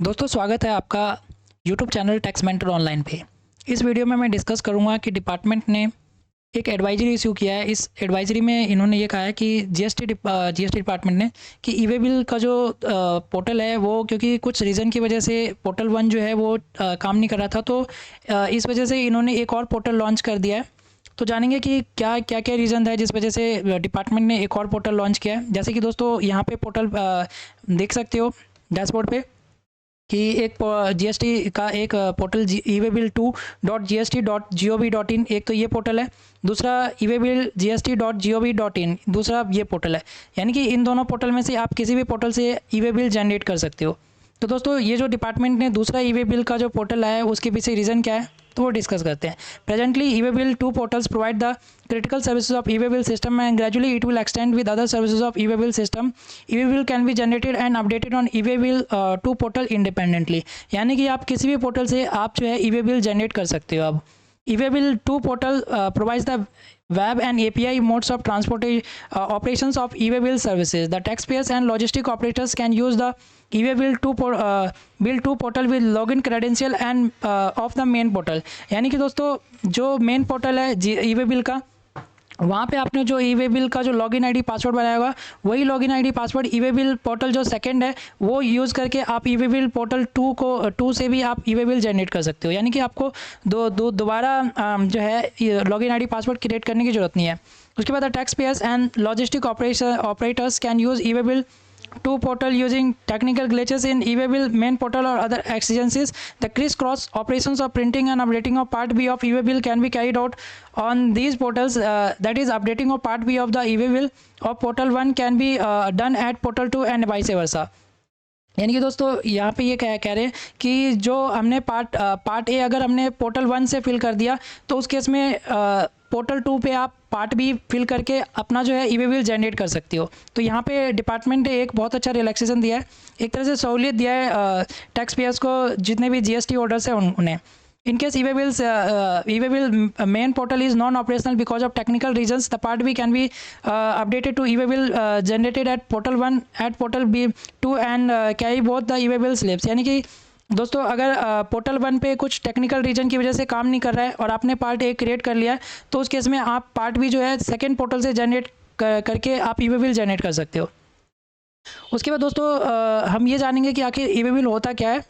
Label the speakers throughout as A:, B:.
A: दोस्तों स्वागत है आपका YouTube channel tax mentor online पे। इस वीडियो में मैं डिस्कस करूंगा कि डिपार्टमेंट ने एक एडवाइजरी इशू किया है। इस एडवाइजरी में इन्होंने ये कहा है कि जीएसटी डिपार्टमेंट ने कि ई वे बिल का जो पोर्टल है वो क्योंकि कुछ रीज़न की वजह से पोर्टल 1 जो है वो काम नहीं कर रहा था, तो इस वजह से इन्होंने एक और पोर्टल लॉन्च कर दिया है। तो जानेंगे कि क्या क्या क्या रीज़न है जिस वजह से डिपार्टमेंट ने एक और पोर्टल लॉन्च किया है। जैसे कि दोस्तों यहाँ पे पोर्टल देख सकते हो डैशबोर्ड पे कि एक जीएसटी का एक पोर्टल ewabill2.gst.gov.in, एक तो ये पोर्टल है। दूसरा ewabill.gst.gov.in, दूसरा ये पोर्टल है। यानी कि इन दोनों पोर्टल में से आप किसी भी पोर्टल से ई वे बिल जनरेट कर सकते हो। तो दोस्तों ये जो डिपार्टमेंट ने दूसरा ई वे बिल का जो पोर्टल लाया है उसके पीछे रीज़न क्या है तो वो डिस्कस करते हैं। Presently E way bill 2 portals provide the critical services of e-waybill system, and gradually it will extend with other services of e-waybill system. e-waybill can be generated and updated on e-waybill 2 portal independently. यानी कि आप किसी भी portal से आप जो है e-waybill generate कर सकते हो। अब e-waybill 2 portal provides the web and API modes of operations of e-waybill services. The taxpayers and logistic operators can use the e-waybill 2 portal with login credential and of the main portal। यानी कि दोस्तों जो main portal है e-waybill का, वहाँ पे आपने जो ई वे बिल का जो लॉगिन आईडी पासवर्ड बनाया होगा वही लॉगिन आईडी पासवर्ड ई वे बिल पोर्टल जो सेकंड है वो यूज़ करके आप ई वे बिल पोर्टल 2 से भी आप ई वे बिल जनरेट कर सकते हो। यानी कि आपको दोबारा जो है लॉगिन आईडी पासवर्ड क्रिएट करने की ज़रूरत नहीं है। उसके बाद tax payers and logistic operators can use E way bill 2 portal using technical glitches in e-waybill main portal or other exigencies. The criss-cross operations of printing and updating of Part B of e-waybill can be carried out on these portals. That is, updating of Part B of the e-waybill of Portal 1 can be done at Portal 2 and vice versa। यानी कि दोस्तों यहाँ पे ये कह रहे हैं कि जो हमने पार्ट ए अगर हमने पोर्टल 1 से फिल कर दिया तो उस केस में पोर्टल 2 पे आप पार्ट बी फिल करके अपना जो है ई वे बिल जनरेट कर सकती हो। तो यहाँ पे डिपार्टमेंट ने एक बहुत अच्छा रिलैक्सेशन दिया है, एक तरह से सहूलियत दिया है टैक्स पेयर्स को, जितने भी जीएसटी होल्डर्स हैं उन्हें। In case e-waybill main portal is non-operational because of technical reasons, the Part B can be updated to e-waybill generated at Portal 1 at Portal B2 and carry both the e-waybill slips। यानी कि दोस्तों अगर portal 1 पे कुछ technical reason की वजह से काम नहीं कर रहा है और आपने पार्ट ए क्रिएट कर लिया है तो उस केस में आप पार्ट बी जो है सेकेंड पोर्टल से जनरेट करके आप ई-waybill जनरेट कर सकते हो। उसके बाद दोस्तों हम ये जानेंगे कि आखिर ई-waybill होता क्या है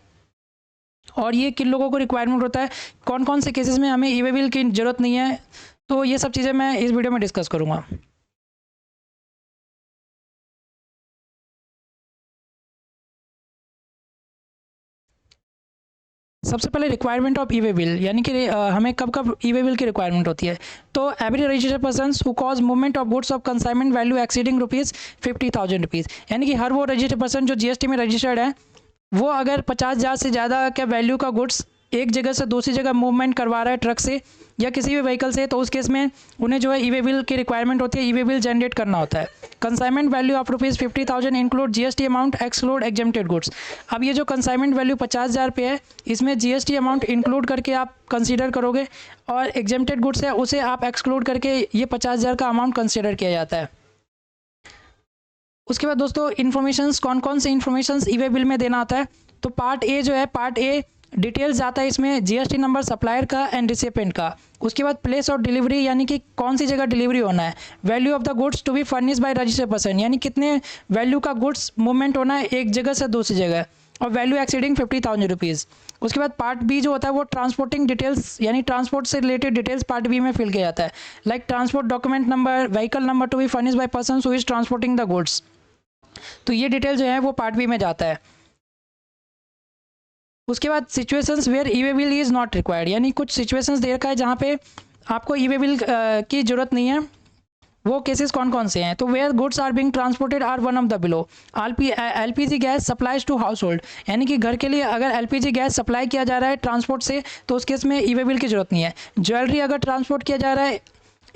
A: और ये किन लोगों को रिक्वायरमेंट होता है, कौन कौन से केसेस में हमें ई वे बिल की ज़रूरत नहीं है। तो ये सब चीज़ें मैं इस वीडियो में डिस्कस करूँगा। सबसे पहले requirement of E way bill, यानी कि हमें कब कब ई वे बिल की रिक्वायरमेंट होती है। तो every registered person who cause movement of goods of consignment value exceeding ₹50,000। यानी कि हर वो रजिस्टर्ड पर्सन जो जीएसटी में रजिस्टर्ड है वो अगर 50,000 से ज़्यादा के वैल्यू का गुड्स एक जगह से दूसरी जगह मूवमेंट करवा रहा है ट्रक से या किसी भी व्हीकल से, तो उस केस में उन्हें जो है ई वे बिल की रिक्वायरमेंट होती है, ई वे बिल जनरेट करना होता है। Consignment value of ₹50,000 include GST amount exclude exempted goods. अब ये जो कंसाइनमेंट वैल्यू 50,000 पे है इसमें जीएसटी अमाउंट इंक्लूड करके आप कंसीडर करोगे और एग्जेम्प्टेड गुड्स है उसे आप एक्सक्लूड करके ये 50,000 का अमाउंट कंसिडर किया जाता है। उसके बाद दोस्तों इन्फॉर्मेशंस कौन कौन से इन्फॉर्मेशंस ई वे बिल में देना आता है। तो पार्ट ए जो है, पार्ट ए डिटेल्स आता है इसमें जीएसटी नंबर सप्लायर का एंड रिसिपेंट का। उसके बाद प्लेस ऑफ डिलीवरी, यानी कि कौन सी जगह डिलीवरी होना है। Value of the goods to be furnish by registered person, यानी कितने वैल्यू का गुड्स मूवमेंट होना है एक जगह से दूसरी जगह, और वैल्यू एक्सीडिंग ₹50,000। उसके बाद पार्ट बी जो होता है वो ट्रांसपोर्टिंग डिटेल्स, यानी ट्रांसपोर्ट से रिलेटेड डिटेल्स पार्ट बी में फिल किया जाता है, like transport document number, vehicle number to be furnish by person who is transporting the goods. तो ये डिटेल जो है वो पार्ट बी में जाता है। उसके बाद situations where E way bill is not required, यानी कुछ सिचुएशंस दे रखा है जहाँ पे आपको ई वे बिल की ज़रूरत नहीं है। वो केसेस कौन कौन से हैं। तो where goods are being transported are one of the below. LPG gas supplies to household, यानी कि घर के लिए अगर एलपीजी गैस सप्लाई किया जा रहा है ट्रांसपोर्ट से तो उस केस में ई वे बिल की ज़रूरत नहीं है। ज्वेलरी अगर ट्रांसपोर्ट किया जा रहा है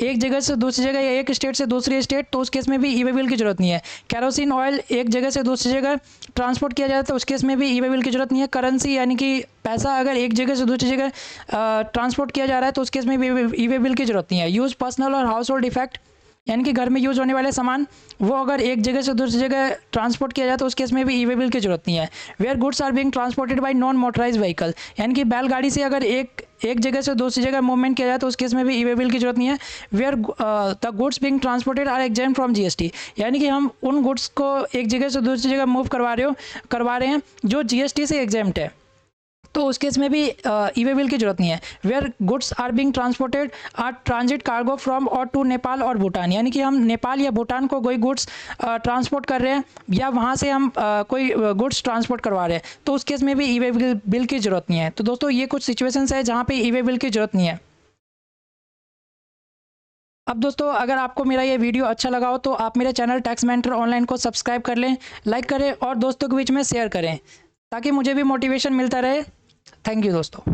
A: एक जगह से दूसरी जगह या एक स्टेट से दूसरी स्टेट तो उस केस में भी ई वे बिल की ज़रूरत नहीं है। कैरोसिन ऑयल एक जगह से दूसरी जगह ट्रांसपोर्ट किया जाता है तो उस केस में भी ई वे बिल की ज़रूरत नहीं है। करेंसी, यानी कि पैसा अगर एक जगह से दूसरी जगह ट्रांसपोर्ट किया जा रहा है तो उस केस में भी ई वे बिल की ज़रूरत नहीं है। यूज़ पर्सनल और हाउस होल्ड इफेक्ट, यानी कि घर में यूज़ होने वाले सामान वो अगर एक जगह से दूसरी जगह ट्रांसपोर्ट किया जाए तो उस केस में भी ई वे बिल की जरूरत नहीं है। Where goods are being transported by non motorise vehicle, यानी कि बैलगाड़ी से अगर एक जगह से दूसरी जगह मूवमेंट किया जाए तो उस केस में भी ई वे बिल की जरूरत नहीं है। Where the goods being transported are exempt from GST, यानी कि हम उन गुड्स को एक जगह से दूसरी जगह मूव करवा रहे हैं जो जीएसटी से एग्जेम्प्ट है, तो उस केस में भी ई वे बिल की जरूरत नहीं है। Where goods are being transported are transit cargo from और टू नेपाल और भूटान, यानी कि हम नेपाल या भूटान को कोई गुड्स ट्रांसपोर्ट कर रहे हैं या वहाँ से हम कोई गुड्स ट्रांसपोर्ट करवा रहे हैं, तो उस केस में भी ई वे बिल की जरूरत नहीं है। तो दोस्तों ये कुछ सिचुएशंस है जहाँ पे ई वे बिल की जरूरत नहीं है। अब दोस्तों अगर आपको मेरा ये वीडियो अच्छा लगा हो तो आप मेरे चैनल टैक्स मेंटर ऑनलाइन को सब्सक्राइब कर लें, लाइक करें और दोस्तों के बीच में शेयर करें ताकि मुझे भी मोटिवेशन मिलता रहे। थैंक यू दोस्तों।